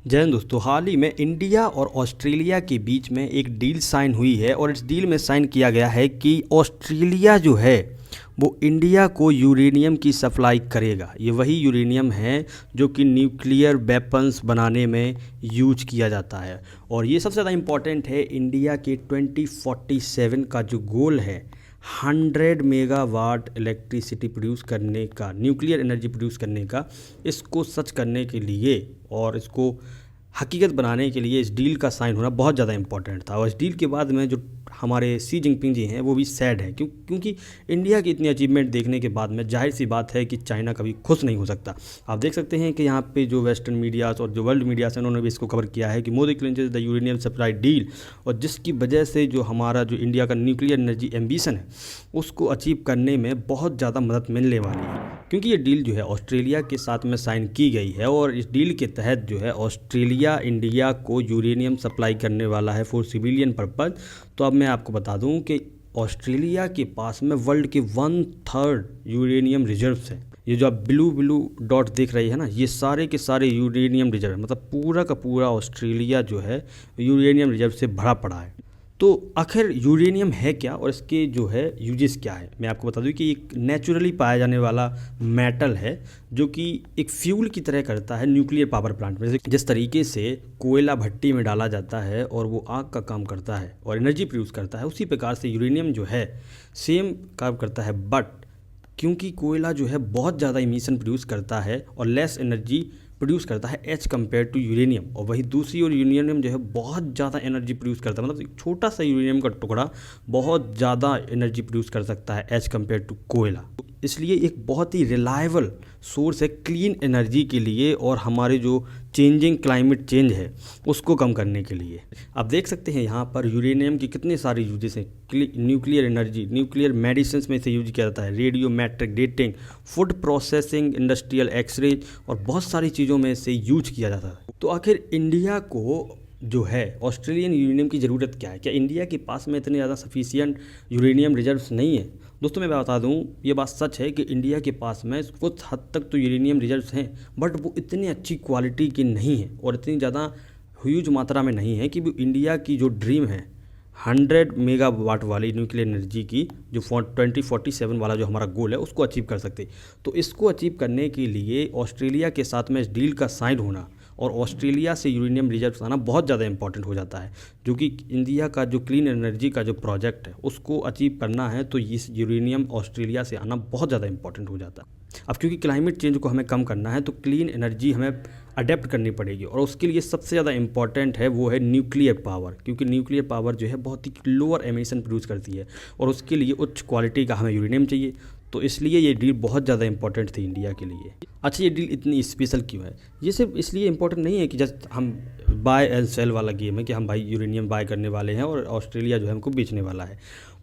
जय हिंद दोस्तों। हाल ही में इंडिया और ऑस्ट्रेलिया के बीच में एक डील साइन हुई है और इस डील में साइन किया गया है कि ऑस्ट्रेलिया जो है वो इंडिया को यूरेनियम की सप्लाई करेगा। ये वही यूरेनियम है जो कि न्यूक्लियर वेपन्स बनाने में यूज किया जाता है और ये सबसे ज़्यादा इम्पॉर्टेंट है। इंडिया के 2047 का जो गोल है 100 मेगावाट इलेक्ट्रिसिटी प्रोड्यूस करने का, न्यूक्लियर एनर्जी प्रोड्यूस करने का, इसको सच करने के लिए और इसको हकीकत बनाने के लिए इस डील का साइन होना बहुत ज़्यादा इंपॉर्टेंट था। और इस डील के बाद में जो हमारे सी जिनपिंग जी हैं वो भी सैड है क्योंकि इंडिया की इतनी अचीवमेंट देखने के बाद में जाहिर सी बात है कि चाइना कभी खुश नहीं हो सकता। आप देख सकते हैं कि यहाँ पे जो वेस्टर्न मीडियाज़ और जो वर्ल्ड मीडियाज़ हैं उन्होंने भी इसको कवर किया है कि Modi clinches the uranium supply deal, और जिसकी वजह से जो हमारा जो इंडिया का न्यूक्लियर एनर्जी एम्बिशन है उसको अचीव करने में बहुत ज़्यादा मदद मिलने वाली है। क्योंकि ये डील जो है ऑस्ट्रेलिया के साथ में साइन की गई है और इस डील के तहत जो है ऑस्ट्रेलिया इंडिया को यूरेनियम सप्लाई करने वाला है फॉर सिविलियन पर्पज़। तो अब मैं आपको बता दूं कि ऑस्ट्रेलिया के पास में वर्ल्ड के 1/3 यूरेनियम रिजर्व्स हैं। ये जो आप ब्लू ब्लू डॉट देख रही है ना, ये सारे के सारे यूरेनियम रिजर्व है। मतलब पूरा का पूरा ऑस्ट्रेलिया जो है यूरेनियम रिजर्व से भरा पड़ा है। तो आखिर यूरेनियम है क्या और इसके जो है यूजेस क्या है, मैं आपको बता दूं कि एक नेचुरली पाया जाने वाला मेटल है जो कि एक फ्यूल की तरह करता है न्यूक्लियर पावर प्लांट में। जिस तरीके से कोयला भट्टी में डाला जाता है और वो आग का काम करता है और एनर्जी प्रोड्यूस करता है, उसी प्रकार से यूरेनियम जो है सेम काम करता है। बट क्योंकि कोयला जो है बहुत ज़्यादा इमिशन प्रोड्यूस करता है और लेस एनर्जी प्रोड्यूस करता है एज कम्पेयर टू यूरेनियम, और वही दूसरी ओर यूरेनियम जो है बहुत ज़्यादा एनर्जी प्रोड्यूस करता है। मतलब एक छोटा सा यूरेनियम का टुकड़ा बहुत ज़्यादा एनर्जी प्रोड्यूस कर सकता है एज कम्पेयर टू कोयला। इसलिए एक बहुत ही रिलायबल सोर्स है क्लीन एनर्जी के लिए और हमारे जो चेंजिंग क्लाइमेट चेंज है उसको कम करने के लिए। आप देख सकते हैं यहाँ पर यूरेनियम की कितने सारे यूजेस हैं। न्यूक्लियर एनर्जी, न्यूक्लियर मेडिसिन में इसे यूज किया जाता है, radiometric dating, food processing, industrial x-ray और बहुत सारी चीज़ों में इसे यूज किया जाता है। तो आखिर इंडिया को जो है ऑस्ट्रेलियन यूरेनियम की ज़रूरत क्या है? क्या इंडिया के पास में इतने ज़्यादा सफिशिएंट यूरेनियम रिजर्व्स नहीं है? दोस्तों मैं बता दूं, ये बात सच है कि इंडिया के पास में कुछ हद तक तो यूरेनियम रिजर्व्स हैं, बट वो इतनी अच्छी क्वालिटी के नहीं हैं और इतनी ज़्यादा ह्यूज मात्रा में नहीं है कि वो इंडिया की जो ड्रीम है 100 मेगावाट वाली न्यूक्लियर एनर्जी की, जो 2047 वाला जो हमारा गोल है, उसको अचीव कर सकते। तो इसको अचीव करने के लिए ऑस्ट्रेलिया के साथ में इस डील का साइन होना और ऑस्ट्रेलिया से यूरेनियम रिजर्व आना बहुत ज़्यादा इंपॉर्टेंट हो जाता है, जो कि इंडिया का जो क्लीन एनर्जी का जो प्रोजेक्ट है उसको अचीव करना है। तो इस यूरेनियम ऑस्ट्रेलिया से आना बहुत ज़्यादा इंपॉर्टेंट हो जाता है। अब क्योंकि क्लाइमेट चेंज को हमें कम करना है तो क्लीन एनर्जी हमें अडेप्ट करनी पड़ेगी और उसके लिए सबसे ज़्यादा इंपॉर्टेंट है वो है न्यूक्लियर पावर, क्योंकि न्यूक्लियर पावर जो है बहुत ही लोअर एमिशन प्रोड्यूस करती है और उसके लिए उच्च क्वालिटी का हमें यूरेनियम चाहिए। तो इसलिए ये डील बहुत ज़्यादा इंपॉर्टेंट थी इंडिया के लिए। अच्छा, ये डील इतनी स्पेशल क्यों है? ये सिर्फ इसलिए इंपॉर्टेंट नहीं है कि जस्ट हम बाय एंड सेल वाला गेम है कि हम भाई यूरेनियम बाय करने वाले हैं और ऑस्ट्रेलिया जो है हमको बेचने वाला है,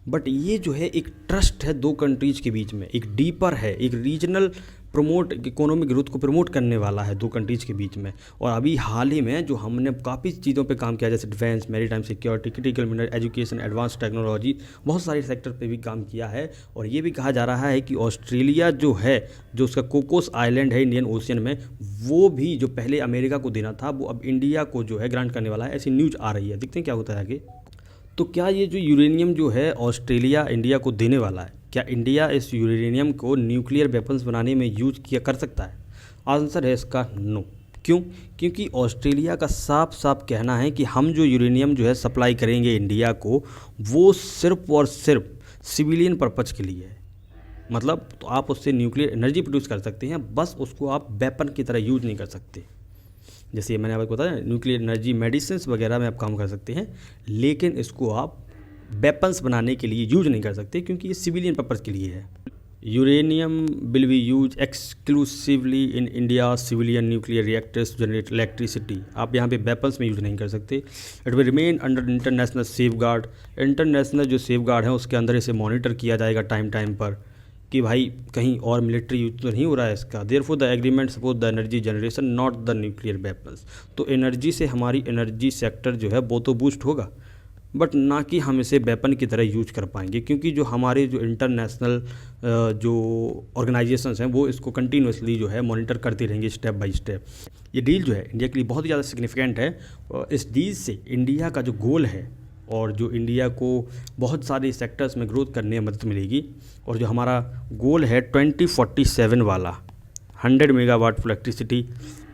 बट ये जो है एक ट्रस्ट है दो कंट्रीज़ के बीच में, एक डीपर है, एक रीजनल प्रमोट इकोनॉमिक ग्रोथ को प्रमोट करने वाला है दो कंट्रीज़ के बीच में। और अभी हाल ही में जो हमने काफ़ी चीज़ों पे काम किया, जैसे defence, maritime security, critical mineral, education, advance technology, बहुत सारे सेक्टर पे भी काम किया है। और ये भी कहा जा रहा है कि ऑस्ट्रेलिया जो है, जो उसका कोकोस आइलैंड है इंडियन ओशियन में, वो भी जो पहले अमेरिका को देना था वो अब इंडिया को जो है ग्रांट करने वाला है, ऐसी न्यूज़ आ रही है। देखते हैं क्या होता है आगे। तो क्या ये जो यूरेनियम जो है ऑस्ट्रेलिया इंडिया को देने वाला है, क्या इंडिया इस यूरेनियम को न्यूक्लियर वेपन्स बनाने में यूज किया कर सकता है? आंसर है इसका नो। क्यों? क्योंकि ऑस्ट्रेलिया का साफ साफ कहना है कि हम जो यूरेनियम जो है सप्लाई करेंगे इंडिया को, वो सिर्फ और सिर्फ सिविलियन पर्पज़ के लिए है। मतलब तो आप उससे न्यूक्लियर एनर्जी प्रोड्यूस कर सकते हैं, बस उसको आप वेपन की तरह यूज नहीं कर सकते। जैसे मैंने आपको बताया न्यूक्लियर एनर्जी मेडिसिन वगैरह में आप काम कर सकते हैं, लेकिन इसको आप वेपन्स बनाने के लिए यूज नहीं कर सकते क्योंकि ये सिविलियन पर्पज़ के लिए है। Uranium will be use exclusively in India civilian nuclear reactors generate electricity. आप यहाँ पे वेपन्स में यूज नहीं कर सकते। It will remain under international safe guard. International जो सेफ गार्ड है उसके अंदर इसे मॉनिटर किया जाएगा टाइम टाइम पर कि भाई कहीं और मिलिट्री यूज तो नहीं हो रहा है इसका। Therefore the agreement suppose the energy generation not the nuclear weapons. तो एनर्जी से हमारी एनर्जी सेक्टर जो है वो तो बूस्ट होगा, बट ना कि हम इसे वेपन की तरह यूज कर पाएंगे, क्योंकि जो हमारे जो इंटरनेशनल जो ऑर्गेनाइजेशंस हैं वो इसको कंटिन्यूसली जो है मॉनिटर करती रहेंगी स्टेप बाय स्टेप। ये डील जो है इंडिया के लिए बहुत ही ज़्यादा सिग्निफिकेंट है। इस डील से इंडिया का जो गोल है और जो इंडिया को बहुत सारे सेक्टर्स में ग्रोथ करने में मदद मिलेगी, और जो हमारा गोल है 2047 वाला 100 मेगावाट इलेक्ट्रिसिटी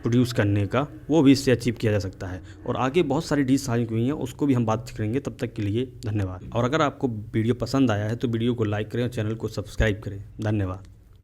प्रोड्यूस करने का, वो भी इससे अचीव किया जा सकता है। और आगे बहुत सारी डील्स साइन हुई हैं, उसको भी हम बात करेंगे। तब तक के लिए धन्यवाद। और अगर आपको वीडियो पसंद आया है तो वीडियो को लाइक करें और चैनल को सब्सक्राइब करें। धन्यवाद।